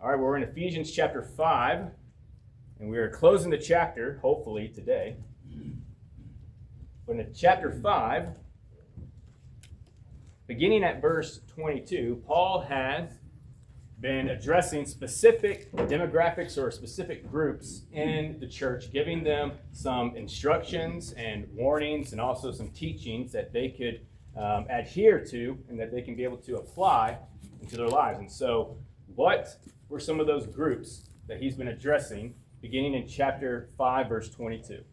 All right, we're in Ephesians chapter 5, and we are closing the chapter, hopefully, today. But in chapter 5, beginning at verse 22, Paul has been addressing specific demographics or specific groups in the church, giving them some instructions and warnings and also some teachings that they could adhere to and that they can be able to apply into their lives. And so what were some of those groups that he's been addressing beginning in chapter 5, verse 22?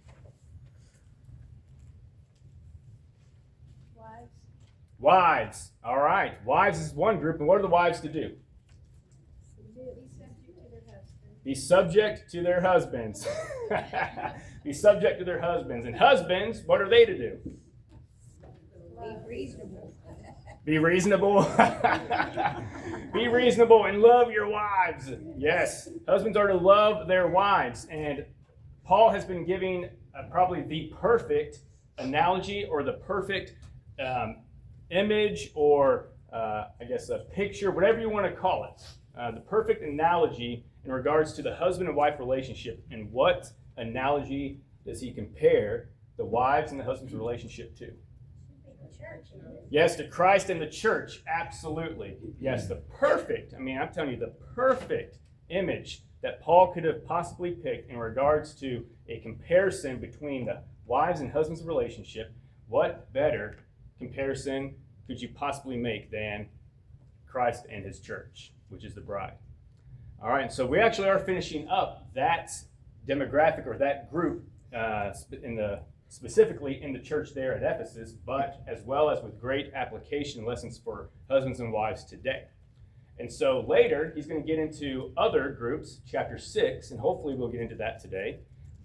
Wives. All right. Wives is one group. And what are the wives to do? Be subject to their husbands. Be subject to their husbands. And husbands, what are they to do? Be reasonable. Be reasonable. Be reasonable and love your wives. Yes. Husbands are to love their wives. And Paul has been giving probably the perfect analogy or the perfect image or a picture, whatever you want to call it. The perfect analogy in regards to the husband and wife relationship. And what analogy does he compare the wives and the husband's relationship to? Yes, to Christ and the church. Absolutely. Yes, the perfect, I'm telling you, the perfect image that Paul could have possibly picked in regards to a comparison between the wives and husbands' relationship. What better comparison could you possibly make than Christ and his church, which is the bride? All right, so we actually are finishing up that demographic or that group specifically in the church there at Ephesus, but as well as with great application lessons for husbands and wives today. And so later, he's going to get into other groups, chapter 6, and hopefully we'll get into that today.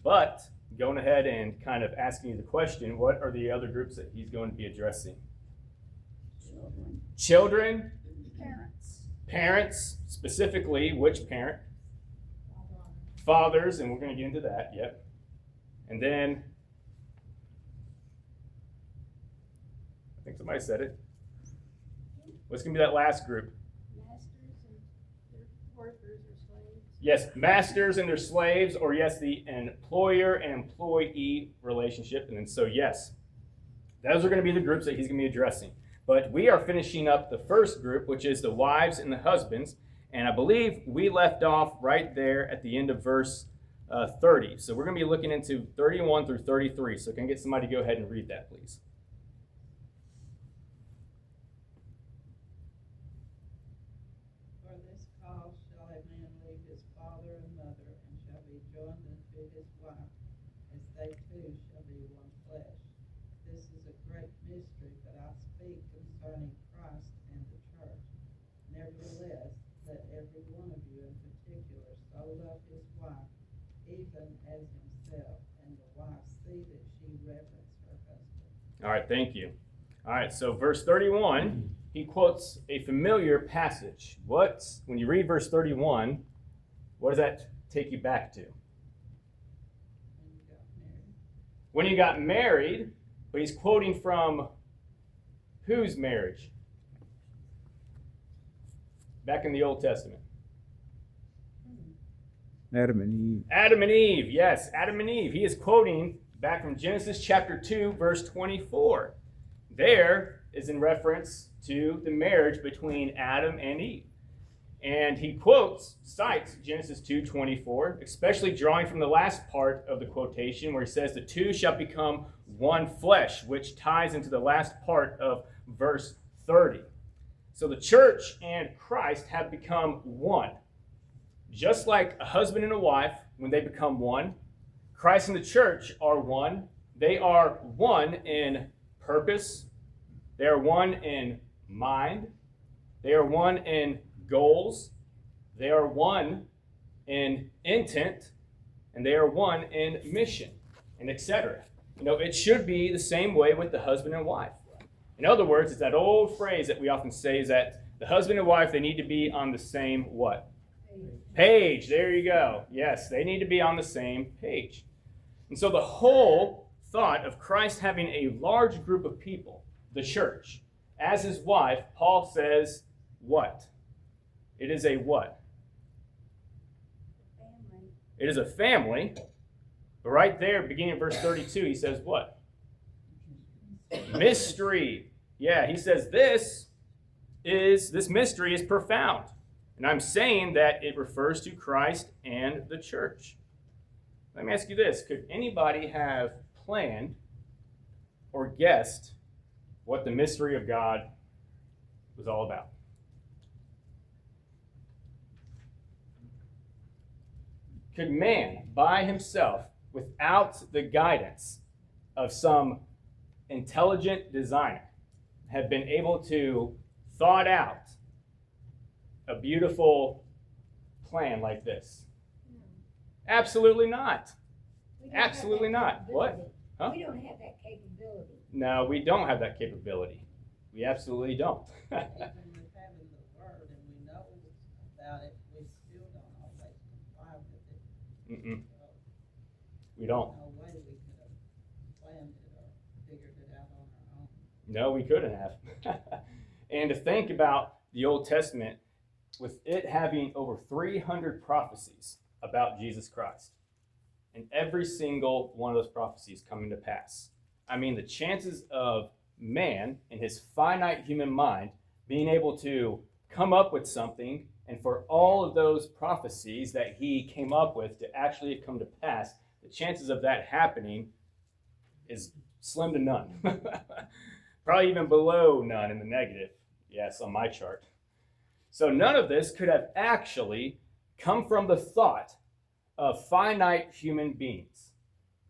But going ahead and kind of asking you the question, what are the other groups that he's going to be addressing? Children. Parents, specifically, which parent? Fathers, and we're going to get into that, yep. And then, I think somebody said it. What's going to be that last group? Masters and their workers or slaves. Yes, masters and their slaves, or yes, the employer and employee relationship. And then so yes, those are going to be the groups that he's going to be addressing. But we are finishing up the first group, which is the wives and the husbands. And I believe we left off right there at the end of verse 30. So we're going to be looking into 31 through 33. So can I get somebody to go ahead and read that, please? For this cause shall a man leave his father and mother, and shall be joined unto his wife, as they two shall be one flesh. This is a great mystery, but I speak concerning Christ and the church. Nevertheless, let every one of you in particular so love his wife, even as himself, and the wife see that she reverence her husband. All right, thank you. All right, so verse 31, he quotes a familiar passage. When you read verse 31, what does that take you back to? When you got married, but he's quoting from whose marriage? Back in the Old Testament. Adam and Eve. Adam and Eve, yes, Adam and Eve. He is quoting back from Genesis chapter 2, verse 24. There is in reference to the marriage between Adam and Eve. And he cites Genesis 2:24, especially drawing from the last part of the quotation where he says, the two shall become one flesh, which ties into the last part of verse 30. So the church and Christ have become one. Just like a husband and a wife, when they become one, Christ and the church are one. They are one in purpose. They are one in mind. They are one in goals. They are one in intent. And they are one in mission, and etc. It should be the same way with the husband and wife. In other words, it's that old phrase that we often say is that the husband and wife, they need to be on the same what? Page. There you go. Yes, they need to be on the same page. And so the whole thought of Christ having a large group of people, the church, as his wife, Paul says what? It is a what? It is a family. But right there, beginning of verse 32, he says what? Mystery. Yeah, he says this mystery is profound. And I'm saying that it refers to Christ and the church. Let me ask you this. Could anybody have planned or guessed what the mystery of God was all about? Could man, by himself, without the guidance of some intelligent designer, have been able to thought out a beautiful plan like this? Absolutely not. Absolutely not. What? Huh? We don't have that capability. No, we don't have that capability. We absolutely don't. Even with having the word and we know about it, we still don't always comply with it. Mm-mm. So, We don't. no way we could have planned it or figured it out on our own. No, we couldn't have. And to think about the Old Testament, with it having over 300 prophecies about Jesus Christ, and every single one of those prophecies coming to pass. I mean, the chances of man in his finite human mind being able to come up with something, and for all of those prophecies that he came up with to actually come to pass, the chances of that happening is slim to none. Probably even below none in the negative. Yes, on my chart. So none of this could have actually come from the thought of finite human beings.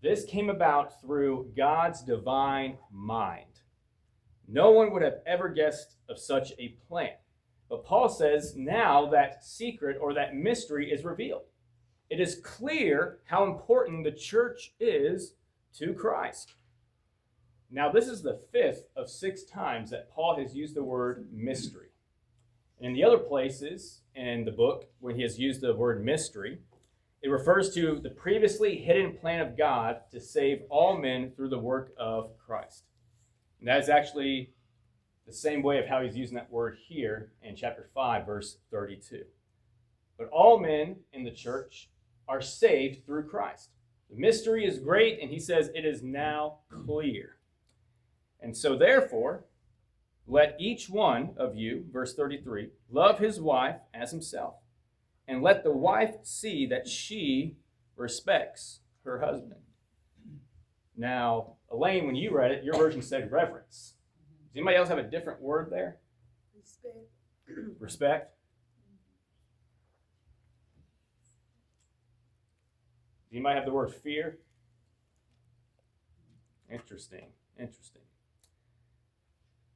This came about through God's divine mind. No one would have ever guessed of such a plan. But Paul says now that secret or that mystery is revealed. It is clear how important the church is to Christ. Now, this is the 5th of 6 times that Paul has used the word mystery. And in the other places in the book, when he has used the word mystery, it refers to the previously hidden plan of God to save all men through the work of Christ. And that is actually the same way of how he's using that word here in chapter 5, verse 32. But all men in the church are saved through Christ. The mystery is great, and he says it is now clear. And so therefore, let each one of you, verse 33, love his wife as himself. And let the wife see that she respects her husband. Now, Elaine, when you read it, your version said reverence. Does anybody else have a different word there? Respect. Respect? Does anybody have the word fear? Interesting.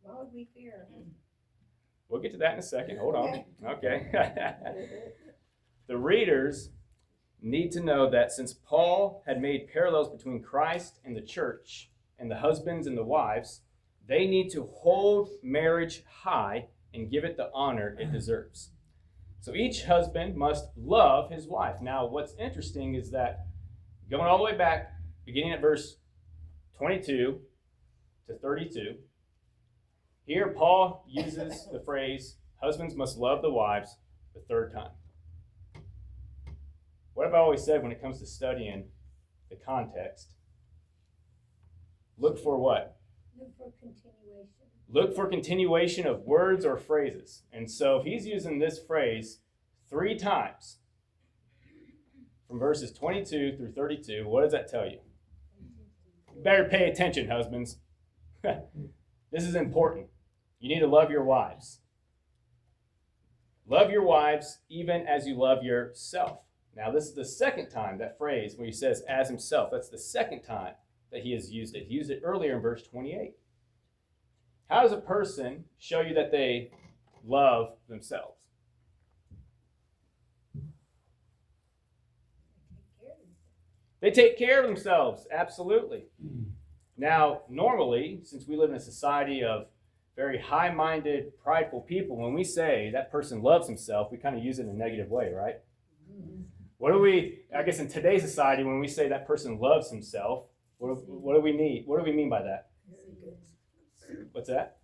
Why would we fear? We'll get to that in a second. Hold on. Okay. The readers need to know that since Paul had made parallels between Christ and the church and the husbands and the wives, they need to hold marriage high and give it the honor it deserves. So each husband must love his wife. Now, what's interesting is that going all the way back, beginning at verse 22 to 32, here Paul uses the phrase, husbands must love the wives, the 3rd time. What have I always said when it comes to studying the context? Look for what? Look for continuation. Look for continuation of words or phrases. And so if he's using this phrase 3 times, from verses 22 through 32, what does that tell you? You better pay attention, husbands. This is important. You need to love your wives. Love your wives even as you love yourself. Now, this is the 2nd time, that phrase where he says as himself. That's the 2nd time that he has used it. He used it earlier in verse 28. How does a person show you that they love themselves? They take care of themselves, absolutely. Now, normally, since we live in a society of very high-minded, prideful people, when we say that person loves himself, we kind of use it in a negative way, right? I guess in today's society, when we say that person loves himself, what do we need? What do we mean by that? What's that?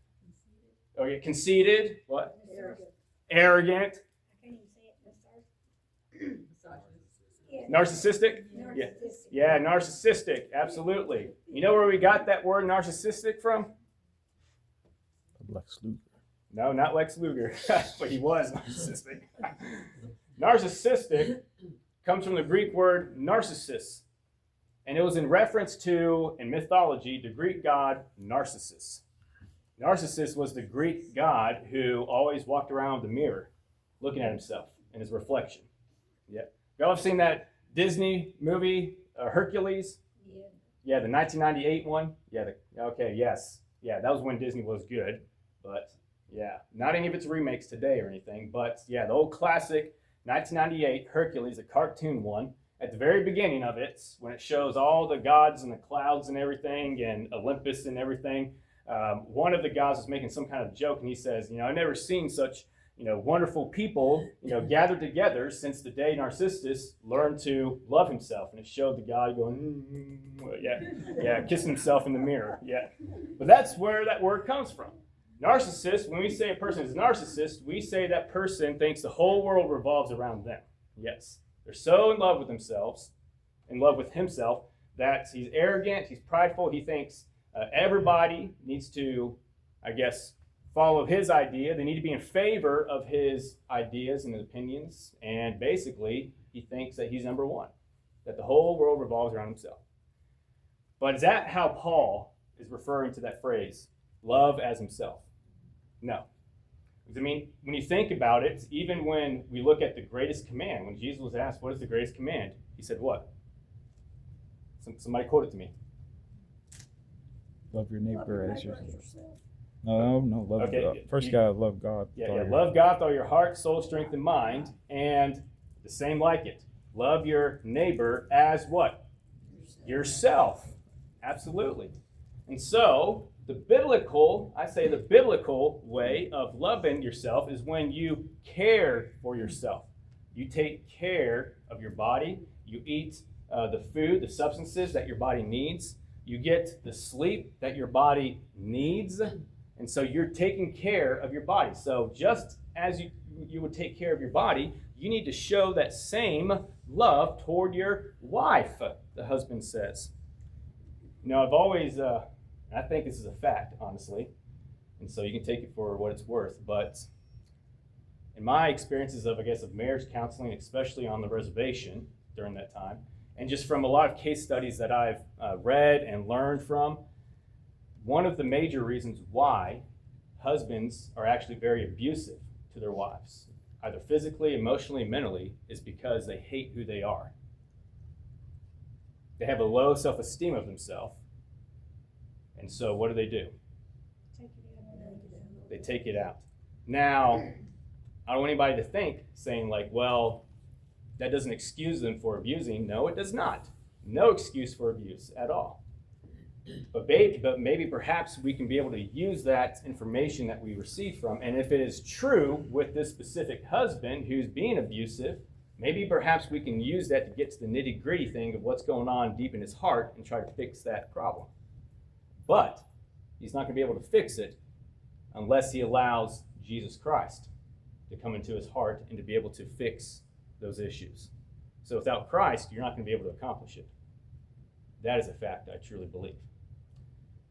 Oh, yeah, conceited. What? Arrogant. I can't even say it. Narcissistic? Yeah. Narcissistic. Yeah, narcissistic, absolutely. You know where we got that word narcissistic from? Lex Luger. No, not Lex Luger, but he was narcissistic. Narcissistic comes from the Greek word narcissus, and it was in reference to, in mythology, the Greek god Narcissus. Narcissus was the Greek god who always walked around with a mirror, looking at himself and his reflection. Yeah. Y'all have seen that Disney movie, Hercules? Yeah. Yeah, the 1998 one. Yeah. Okay. Yes. Yeah, that was when Disney was good, but yeah, not any of its remakes today or anything. But yeah, the old classic 1998 Hercules, a cartoon one. At the very beginning of it, when it shows all the gods and the clouds and everything, and Olympus and everything, one of the gods is making some kind of joke, and he says, I've never seen such wonderful people, gathered together since the day Narcissus learned to love himself. And it showed the guy going, kissing himself in the mirror. Yeah. But that's where that word comes from. Narcissist, when we say a person is a narcissist, we say that person thinks the whole world revolves around them. Yes. They're so in love with themselves, in love with himself, that he's arrogant, he's prideful, he thinks everybody needs to, follow his idea. They need to be in favor of his ideas and opinions. And basically, he thinks that he's number one, that the whole world revolves around himself. But is that how Paul is referring to that phrase, love as himself? No. Because, when you think about it, even when we look at the greatest command, when Jesus was asked, what is the greatest command? He said what? Somebody quote it to me. Love your neighbor as yourself. yourself. No, love God. First you gotta love God. Love God with all your heart, soul, strength, and mind. And the same like it. Love your neighbor as what? Yourself. Absolutely. And so, the biblical way of loving yourself is when you care for yourself. You take care of your body. You eat the food, the substances that your body needs. You get the sleep that your body needs. And so you're taking care of your body. So just as you would take care of your body, you need to show that same love toward your wife, the husband says. I've always, I think this is a fact, honestly, and so you can take it for what it's worth, but in my experiences of marriage counseling, especially on the reservation during that time, and just from a lot of case studies that I've read and learned from, one of the major reasons why husbands are actually very abusive to their wives, either physically, emotionally, mentally, is because they hate who they are. They have a low self-esteem of themselves, and so what do? They take it out. Now, I don't want anybody to think, saying that doesn't excuse them for abusing. No, it does not. No excuse for abuse at all. But maybe perhaps we can be able to use that information that we receive from, and if it is true with this specific husband who's being abusive, maybe perhaps we can use that to get to the nitty-gritty thing of what's going on deep in his heart and try to fix that problem. But he's not going to be able to fix it unless he allows Jesus Christ to come into his heart and to be able to fix those issues. So without Christ, you're not going to be able to accomplish it. That is a fact I truly believe.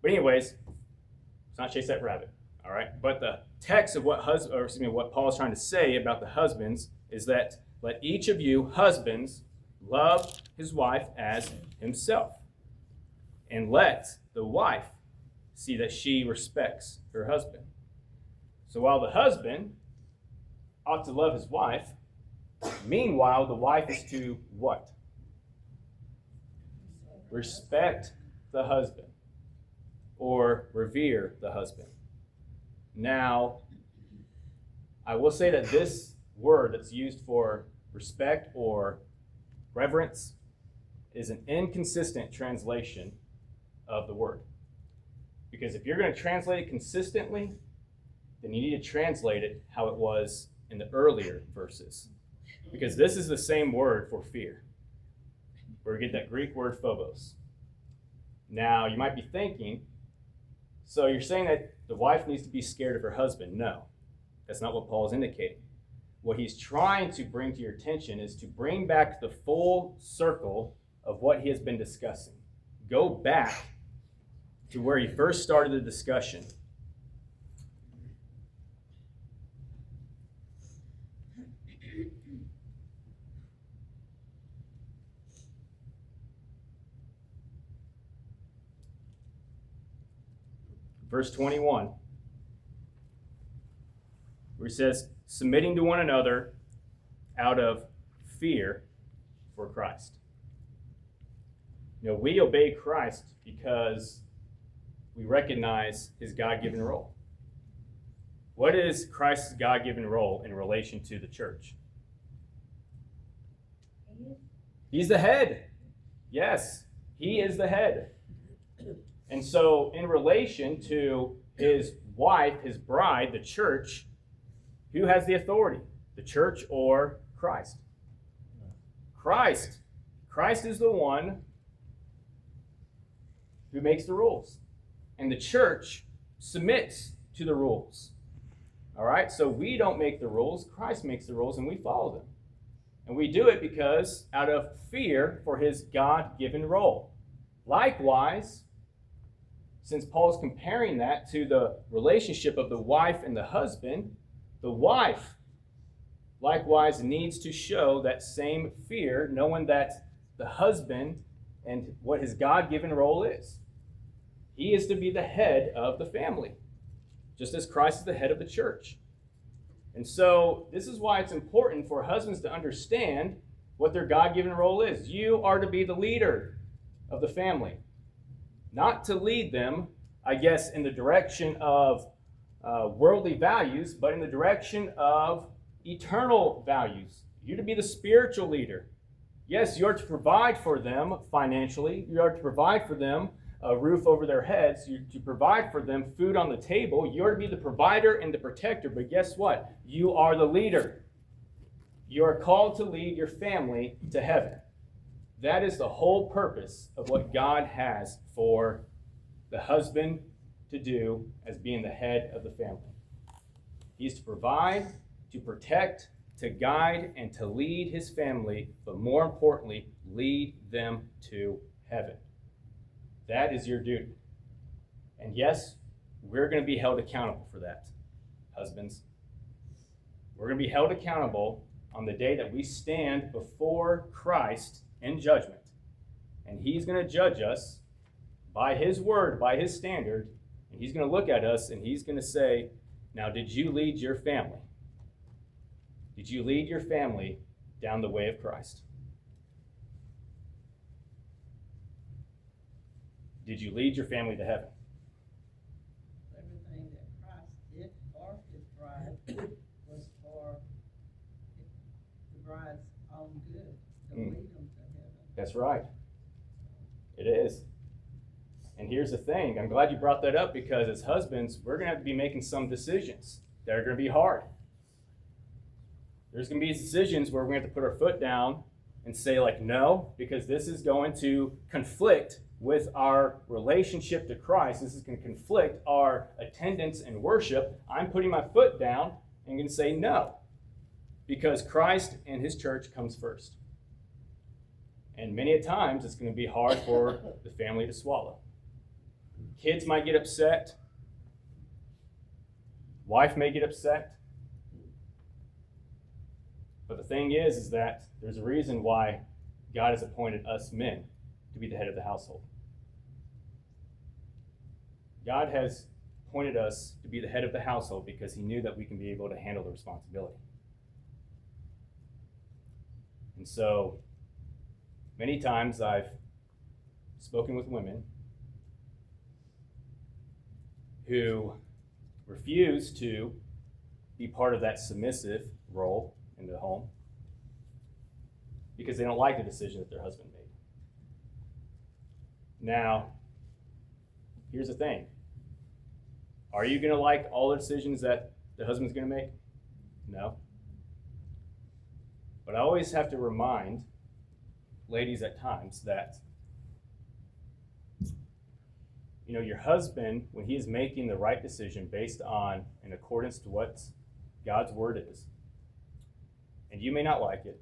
But anyways, let's not chase that rabbit, all right? But the text of what Paul is trying to say about the husbands is that let each of you husbands love his wife as himself, and let the wife see that she respects her husband. So while the husband ought to love his wife, meanwhile the wife is to what? Respect the husband, or revere the husband. Now, I will say that this word that's used for respect or reverence is an inconsistent translation of the word. Because if you're going to translate it consistently, then you need to translate it how it was in the earlier verses. Because this is the same word for fear, where we get that Greek word phobos. Now, you might be thinking, so you're saying that the wife needs to be scared of her husband? No, that's not what Paul is indicating. what he's trying to bring to your attention is to bring back the full circle of what he has been discussing. Go back to where he first started the discussion. Verse 21, where he says, submitting to one another out of fear for Christ. We obey Christ because we recognize his God-given role. What is Christ's God-given role in relation to the church? He's the head. Yes, he is the head. And so in relation to his wife, his bride, the church, who has the authority? The church or Christ? Christ. Christ is the one who makes the rules. And the church submits to the rules. All right? So we don't make the rules. Christ makes the rules and we follow them. And we do it because out of fear for his God-given role. Likewise, since Paul's comparing that to the relationship of the wife and the husband, the wife likewise needs to show that same fear, knowing that the husband and what his God-given role is. He is to be the head of the family, just as Christ is the head of the church. And so this is why it's important for husbands to understand what their God-given role is. You are to be the leader of the family. Not to lead them, I guess, in the direction of worldly values, but in the direction of eternal values. You're to be the spiritual leader. Yes, you are to provide for them financially. You are to provide for them a roof over their heads. You're to provide for them food on the table. You are to be the provider and the protector. But guess what? You are the leader. You are called to lead your family to heaven. That is the whole purpose of what God has for the husband to do as being the head of the family. He's to provide, to protect, to guide, and to lead his family, but more importantly, lead them to heaven. That is your duty. And yes, we're going to be held accountable for that, husbands. We're going to be held accountable on the day that we stand before Christ in judgment. And he's going to judge us by his word, by his standard. And he's going to look at us and he's going to say, now, did you lead your family? Did you lead your family down the way of Christ? Did you lead your family to heaven? Everything that Christ did for his bride was for the bride's own good, to lead them to heaven. That's right. It is. And here's the thing. I'm glad you brought that up because as husbands, we're going to have to be making some decisions that are going to be hard. There's going to be decisions where we're going to have to put our foot down and say, like, no, because this is going to conflict with our relationship to Christ. This is going to conflict our attendance and worship. I'm putting my foot down and going to say no, because Christ and his church comes first. And many a times it's going to be hard for the family to swallow. Kids might get upset. Wife may get upset. But the thing is that there's a reason why God has appointed us men to be the head of the household. God has appointed us to be the head of the household because he knew that we can be able to handle the responsibility. And so, many times I've spoken with women who refuse to be part of that submissive role in the home because they don't like the decision that their husband made. Now, here's the thing. Are you going to like all the decisions that the husband's going to make? No. But I always have to remind ladies at times that, your husband, when he is making the right decision based on, in accordance to what God's word is, and you may not like it.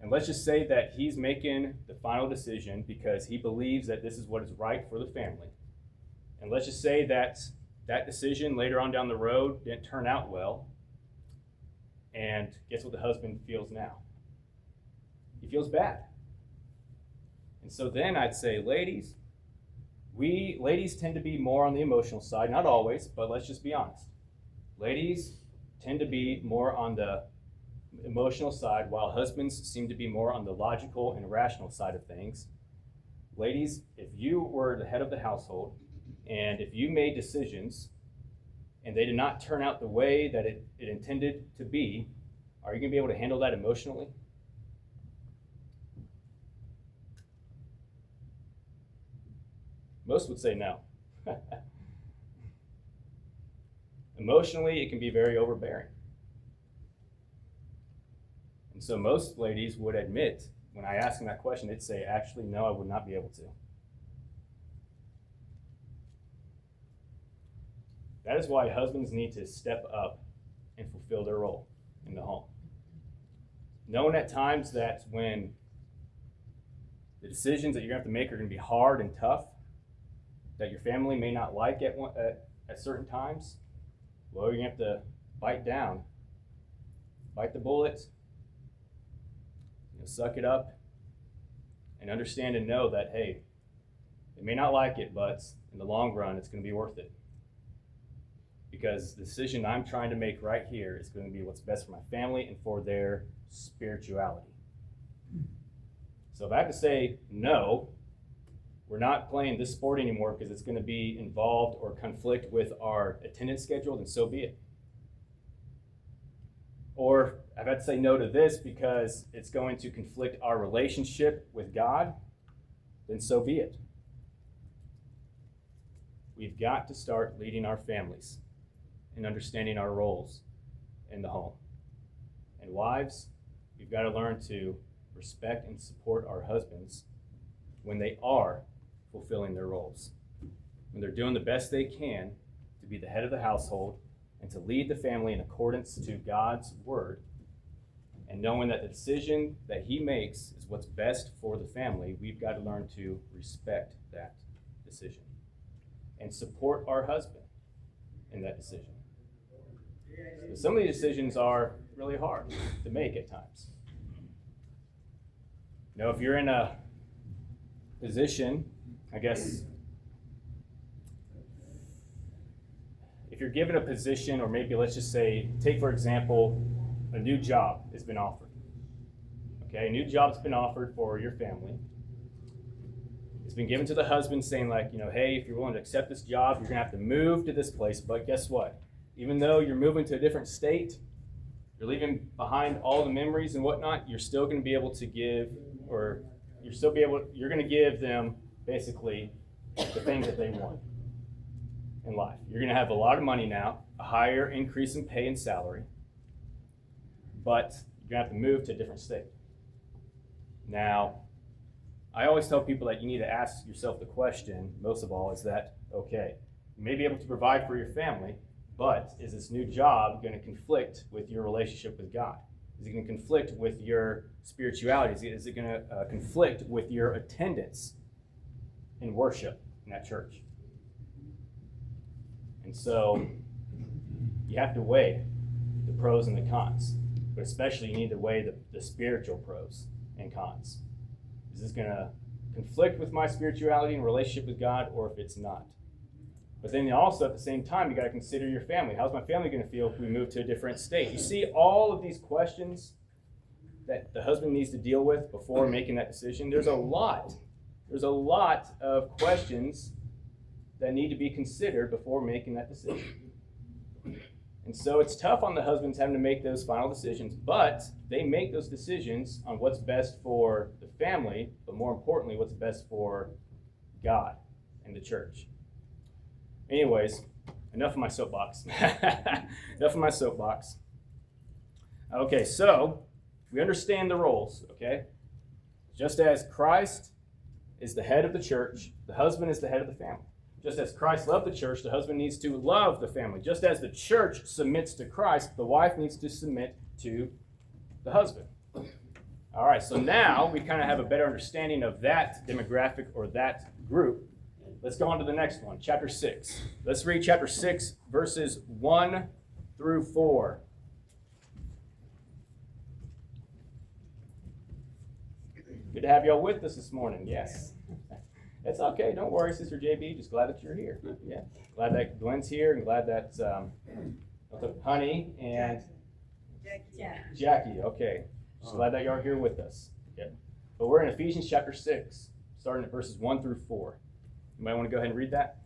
And let's just say that he's making the final decision because he believes that this is what is right for the family. And let's just say that that decision later on down the road didn't turn out well. And guess what the husband feels now? He feels bad. And so then I'd say, ladies tend to be more on the emotional side, not always, but let's just be honest. Ladies tend to be more on the emotional side, while husbands seem to be more on the logical and rational side of things. Ladies, if you were the head of the household, and if you made decisions, and they did not turn out the way that it intended to be, are you going to be able to handle that emotionally? Most would say no. Emotionally, it can be very overbearing. And so most ladies would admit, when I ask them that question, they'd say, actually, no, I would not be able to. That is why husbands need to step up and fulfill their role in the home. Knowing at times that when the decisions that you're going to have to make are going to be hard and tough, that your family may not like at certain times, well, you're going to have to bite the bullet, suck it up, and understand and know that, hey, they may not like it, but in the long run, it's going to be worth it. Because the decision I'm trying to make right here is going to be what's best for my family and for their spirituality. So if I have to say, no, we're not playing this sport anymore because it's going to be involved or conflict with our attendance schedule, then so be it. Or I've had to say no to this because it's going to conflict our relationship with God, then so be it. We've got to start leading our families and understanding our roles in the home. And wives, we've got to learn to respect and support our husbands when they are fulfilling their roles, when they're doing the best they can to be the head of the household and to lead the family in accordance to God's word, and knowing that the decision that he makes is what's best for the family. We've got to learn to respect that decision and support our husband in that decision. So some of these decisions are really hard to make at times. If you're in a position, I guess, if you're given a position, or maybe let's just say, take for example, a new job has been offered. Okay, a new job's been offered for your family. It's been given to the husband saying hey, if you're willing to accept this job, you're gonna have to move to this place, but guess what? Even though you're moving to a different state, you're leaving behind all the memories and whatnot, you're still gonna be able to give, or you're gonna give them basically the things that they want in life. You're going to have a lot of money now, a higher increase in pay and salary, but you're going to have to move to a different state. Now, I always tell people that you need to ask yourself the question, most of all, is that, okay, you may be able to provide for your family, but is this new job going to conflict with your relationship with God? Is it going to conflict with your spirituality? Is it going to conflict with your attendance in worship in that church? And so you have to weigh the pros and the cons, but especially you need to weigh the spiritual pros and cons. Is this going to conflict with my spirituality and relationship with God, or if it's not? But then also at the same time, you got to consider your family. How's my family going to feel if we move to a different state? You see all of these questions that the husband needs to deal with before making that decision. There's a lot of questions that need to be considered before making that decision. And so it's tough on the husbands having to make those final decisions, but they make those decisions on what's best for the family, but more importantly, what's best for God and the church. Anyways, enough of my soapbox. Okay, so we understand the roles, okay? Just as Christ is the head of the church, the husband is the head of the family. Just as Christ loved the church, the husband needs to love the family. Just as the church submits to Christ, the wife needs to submit to the husband. All right, so now we kind of have a better understanding of that demographic or that group. Let's go on to the next one, chapter 6. Let's read chapter 6, verses 1 through 4. Good to have y'all with us this morning. Yes. It's okay. Don't worry, Sister JB. Just glad that you're here. Yeah. Glad that Glenn's here and glad that Honey and Jackie. Okay. Just glad that y'all are here with us. Okay. But we're in Ephesians chapter 6, starting at verses 1 through 4. You might want to go ahead and read that.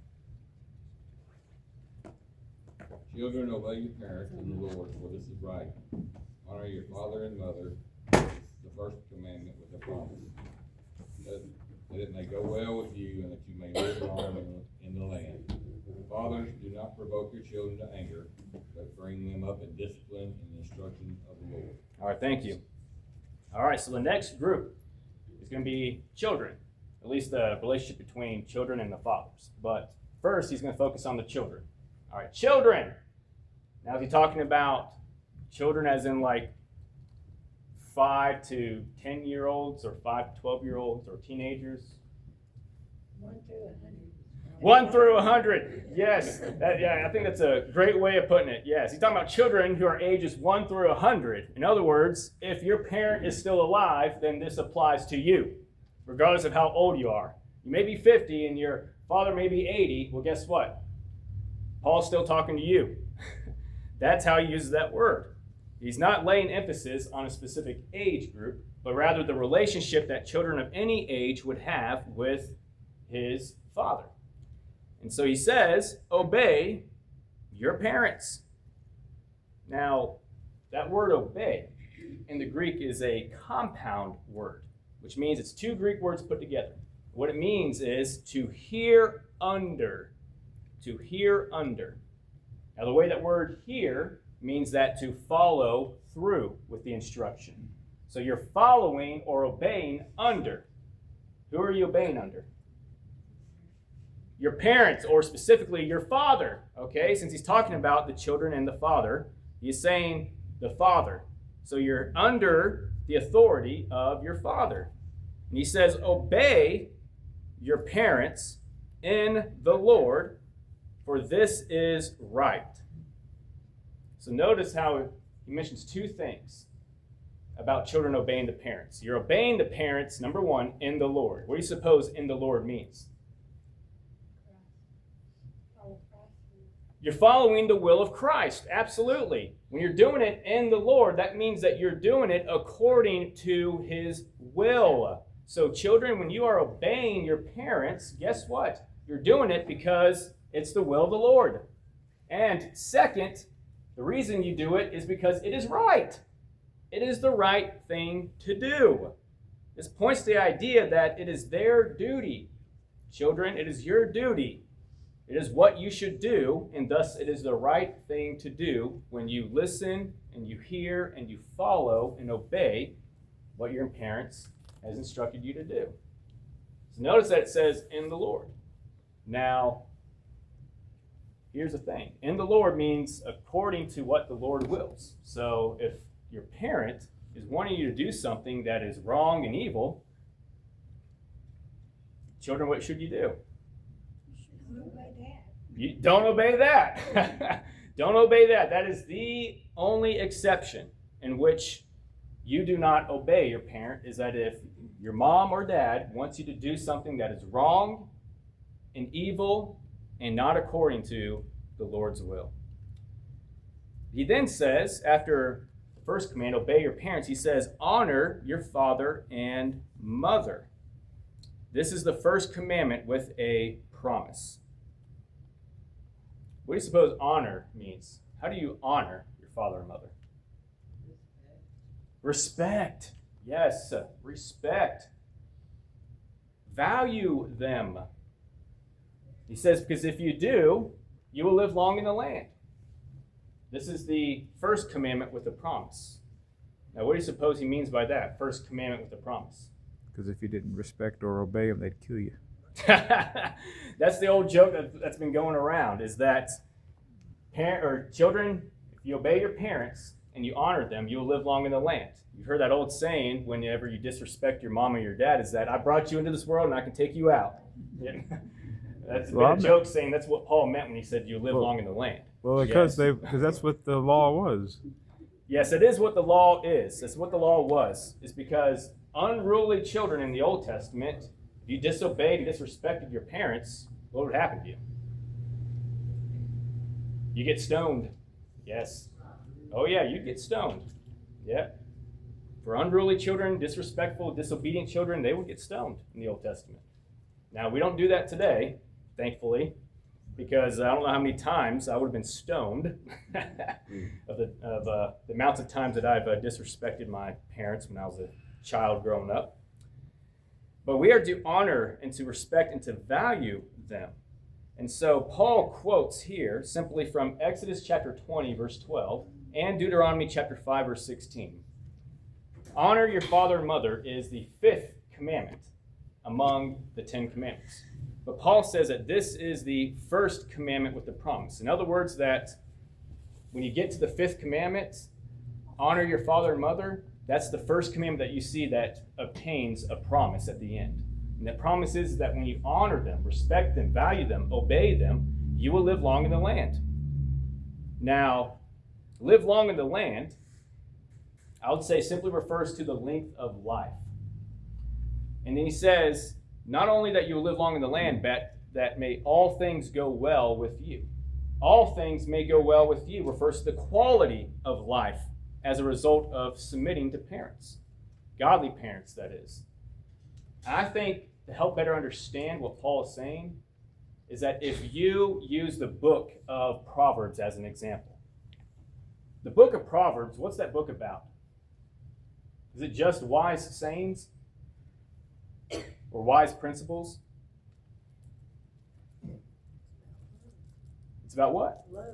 Children, obey your parents in the Lord, for this is right. Honor your father and mother. This is the first commandment with a promise. That it may go well with you and that you may live long in the land. Fathers, do not provoke your children to anger, but bring them up in discipline and instruction of the Lord. All right, thank you. All right, so the next group is going to be children, at least the relationship between children and the fathers. But first, he's going to focus on the children. All right, children. Now, is he talking about children as in like 5 to 10-year-olds or 5 to 12-year-olds or teenagers? 1 through 100. 1 through 100. Yes. I think that's a great way of putting it. Yes. He's talking about children who are ages 1 through 100. In other words, if your parent is still alive, then this applies to you, regardless of how old you are. You may be 50 and your father may be 80. Well, guess what? Paul's still talking to you. That's how he uses that word. He's not laying emphasis on a specific age group, but rather the relationship that children of any age would have with his father. And so he says, obey your parents. Now, that word obey in the Greek is a compound word, which means it's 2 Greek words put together. What it means is to hear under. To hear under. Now, the way that word hear means that to follow through with the instruction. So you're following or obeying under. Who are you obeying under? Your parents, or specifically your father. Okay, since he's talking about the children and the father, he's saying the father. So you're under the authority of your father. And he says, obey your parents in the Lord, for this is right. So notice how he mentions 2 things about children obeying the parents. You're obeying the parents, number 1, in the Lord. What do you suppose in the Lord means? You're following the will of Christ. Absolutely. When you're doing it in the Lord, that means that you're doing it according to his will. So children, when you are obeying your parents, guess what? You're doing it because it's the will of the Lord. And second, the reason you do it is because it is right. It is the right thing to do. This points to the idea that it is their duty. Children, it is your duty. It is what you should do, and thus it is the right thing to do when you listen and you hear and you follow and obey what your parents has instructed you to do. So notice that it says in the Lord. Now, here's the thing. In the Lord means according to what the Lord wills. So if your parent is wanting you to do something that is wrong and evil, children, what should you do? You don't obey that. Don't obey that. That is the only exception in which you do not obey your parent, is that if your mom or dad wants you to do something that is wrong and evil and not according to the Lord's will. He then says, after the first command, obey your parents, he says, honor your father and mother. This is the first commandment with a promise. What do you suppose honor means? How do you honor your father and mother? Respect. Yes, respect. Value them. He says, because if you do, you will live long in the land. This is the first commandment with a promise. Now, what do you suppose he means by that? First commandment with a promise. Because if you didn't respect or obey them, they'd kill you. That's the old joke that's been going around, is that children, if you obey your parents and you honor them, you will live long in the land. You've heard that old saying, whenever you disrespect your mom or your dad, is that I brought you into this world and I can take you out. Yeah. That's a joke saying that's what Paul meant when he said you live long in the land. Well, because that's what the law was. Yes, it is what the law is. That's what the law was. It's because unruly children in the Old Testament, if you disobeyed and disrespected your parents, what would happen to you? You get stoned. Yes. Oh yeah, you get stoned. Yeah. For unruly children, disrespectful, disobedient children, they would get stoned in the Old Testament. Now, we don't do that today, thankfully, because I don't know how many times I would have been stoned of the amounts of times that I've disrespected my parents when I was a child growing up. But we are to honor and to respect and to value them. And so Paul quotes here simply from Exodus chapter 20, verse 12, and Deuteronomy chapter 5, verse 16. Honor your father and mother is the 5th commandment among the 10 commandments. But Paul says that this is the first commandment with the promise. In other words, that when you get to the 5th commandment, honor your father and mother, that's the first commandment that you see that obtains a promise at the end. And that promise is that when you honor them, respect them, value them, obey them, you will live long in the land. Now, live long in the land, I would say simply refers to the length of life. And then he says, not only that you will live long in the land, but that may all things go well with you. All things may go well with you refers to the quality of life as a result of submitting to parents. Godly parents, that is. I think to help better understand what Paul is saying is that if you use the book of Proverbs as an example, the book of Proverbs, what's that book about? Is it just wise sayings or wise principles? It's about what? Love.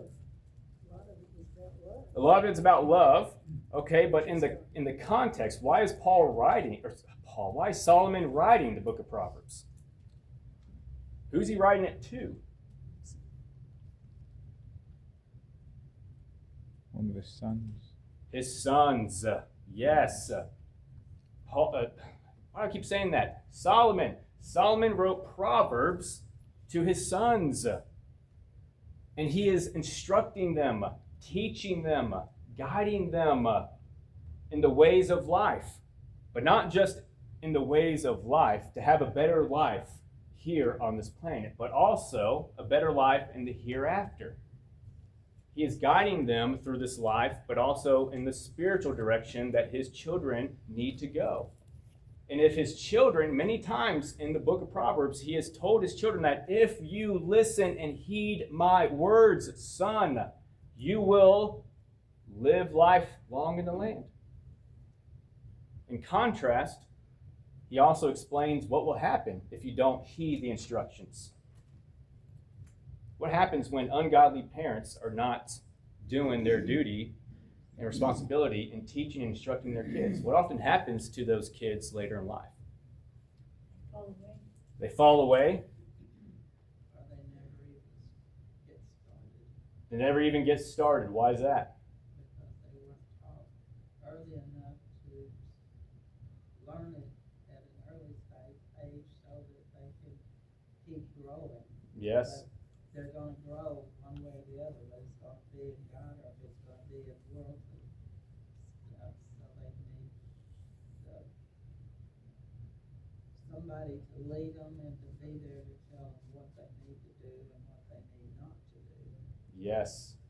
A lot of it is about love. A lot of it's about love. Okay, but in the context, why is why is Solomon writing the book of Proverbs? Who's he writing it to? One of his sons. His sons. Yes. Paul, why do I keep saying that? Solomon. Solomon wrote Proverbs to his sons. And he is instructing them, teaching them, guiding them in the ways of life. But not just in the ways of life, to have a better life here on this planet, but also a better life in the hereafter. He is guiding them through this life, but also in the spiritual direction that his children need to go. And if his children, many times in the book of Proverbs, he has told his children that if you listen and heed my words, son, you will live life long in the land. In contrast, he also explains what will happen if you don't heed the instructions. What happens when ungodly parents are not doing their duty and responsibility in teaching and instructing their kids? What often happens to those kids later in life? Fall away. They fall away. Or they never even get started. They never even get started. Why is that? Because they weren't taught early enough to learn it at an early age so that they can keep growing. Yes. But they're going to grow one way or the other, whether it's going to be in God or if it's going to be in worldly stuff. So they need somebody to lead them and to be there to tell them what they need to do and what they need not to do. Yes.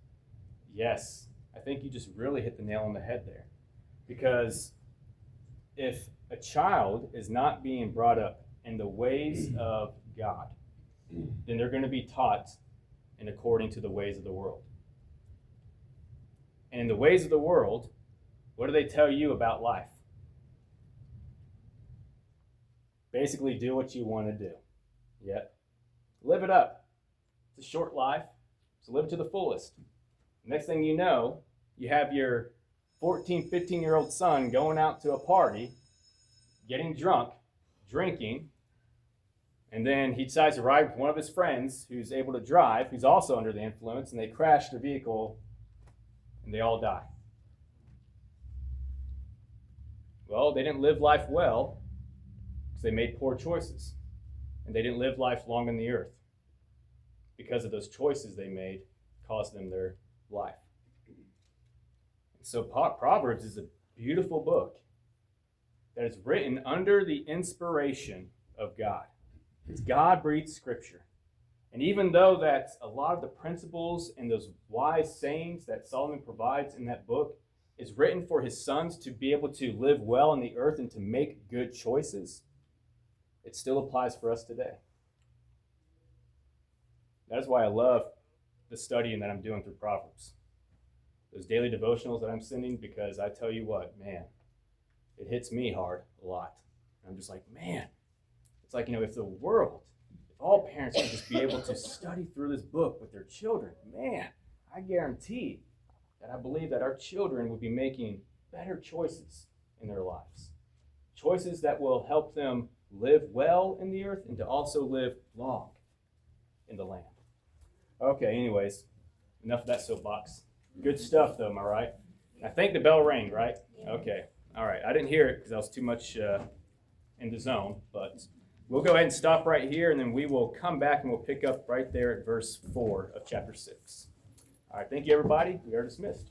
Yes. I think you just really hit the nail on the head there. Because if a child is not being brought up in the ways of God, then they're going to be taught in according to the ways of the world. And in the ways of the world, what do they tell you about life? Basically, do what you want to do. Yep. Live it up. It's a short life, so live it to the fullest. Next thing you know, you have your 14, 15-year-old son going out to a party, getting drunk, drinking, and then he decides to ride with one of his friends who's able to drive, who's also under the influence, and they crash their vehicle, and they all die. Well, they didn't live life well because they made poor choices. And they didn't live life long on the earth because of those choices they made caused them their life. So Proverbs is a beautiful book that is written under the inspiration of God. It's God-breathed scripture. And even though that a lot of the principles and those wise sayings that Solomon provides in that book is written for his sons to be able to live well on the earth and to make good choices, it still applies for us today. That is why I love the studying that I'm doing through Proverbs. Those daily devotionals that I'm sending, because I tell you what, man, it hits me hard a lot. I'm just like, man, it's like, if the world, if all parents could just be able to study through this book with their children, man, I guarantee that I believe that our children will be making better choices in their lives. Choices that will help them live well in the earth and to also live long in the land. Okay, anyways, enough of that soapbox. Good stuff, though, am I right? I think the bell rang, right? Okay, all right. I didn't hear it because I was too much in the zone, but we'll go ahead and stop right here, and then we will come back and we'll pick up right there at verse 4 of chapter 6. All right, thank you, everybody. We are dismissed.